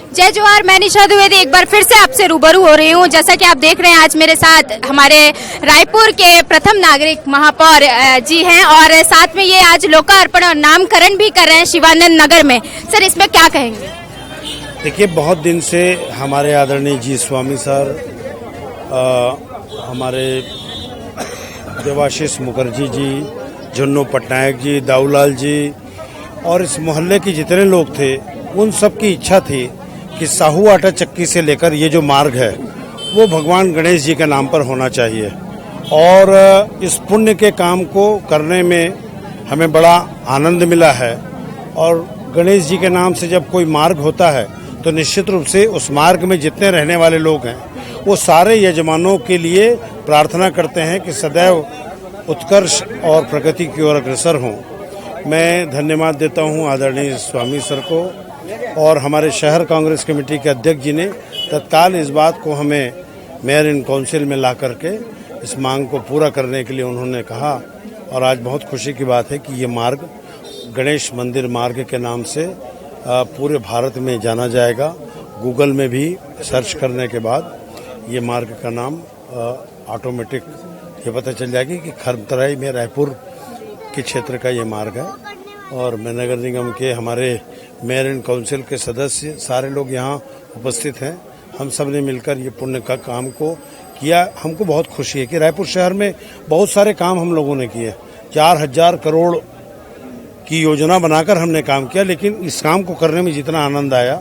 जय जोहार, मैं निशा द्विवेदी एक बार फिर से आपसे रूबरू हो रही हूँ। जैसा कि आप देख रहे हैं, आज मेरे साथ हमारे रायपुर के प्रथम नागरिक महापौर जी हैं और साथ में ये आज लोकार्पण और नामकरण भी कर रहे हैं शिवानंद नगर में। सर, इसमें क्या कहेंगे? देखिए, बहुत दिन से हमारे आदरणीय जी स्वामी सर, हमारे देवाशीष मुखर्जी जी, जुन्नू पटनायक जी, दाऊलाल जी और इस मोहल्ले के जितने लोग थे, उन सब की इच्छा थी कि साहू आटा चक्की से लेकर ये जो मार्ग है वो भगवान गणेश जी के नाम पर होना चाहिए। और इस पुण्य के काम को करने में हमें बड़ा आनंद मिला है। और गणेश जी के नाम से जब कोई मार्ग होता है तो निश्चित रूप से उस मार्ग में जितने रहने वाले लोग हैं वो सारे यजमानों के लिए प्रार्थना करते हैं कि सदैव उत्कर्ष और प्रगति की ओर अग्रसर हों। मैं धन्यवाद देता हूं आदरणीय स्वामी सर को और हमारे शहर कांग्रेस कमेटी के अध्यक्ष जी ने तत्काल इस बात को हमें मेयर इन काउंसिल में ला करके इस मांग को पूरा करने के लिए उन्होंने कहा। और आज बहुत खुशी की बात है कि ये मार्ग गणेश मंदिर मार्ग के नाम से पूरे भारत में जाना जाएगा। गूगल में भी सर्च करने के बाद ये मार्ग का नाम ऑटोमेटिक ये पता चल जाएगी कि खरबतराई में रायपुर के क्षेत्र का ये मार्ग है। और मैं नगर निगम के हमारे मेयर एंड काउंसिल के सदस्य सारे लोग यहाँ उपस्थित हैं। हम सब ने मिलकर ये पुण्य का काम को किया। हमको बहुत खुशी है कि रायपुर शहर में बहुत सारे काम हम लोगों ने किए। 4000 करोड़ की योजना बनाकर हमने काम किया, लेकिन इस काम को करने में जितना आनंद आया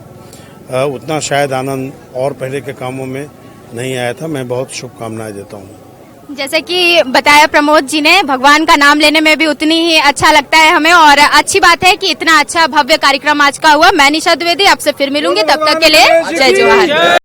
उतना शायद आनंद और पहले के कामों में नहीं आया था। मैं बहुत शुभकामनाएं देता हूँ। जैसे कि बताया प्रमोद जी ने, भगवान का नाम लेने में भी उतनी ही अच्छा लगता है हमें और अच्छी बात है कि इतना अच्छा भव्य कार्यक्रम आज का हुआ। मैं निशा द्विवेदी आपसे फिर मिलूंगी, तब तक के लिए जय जोहार।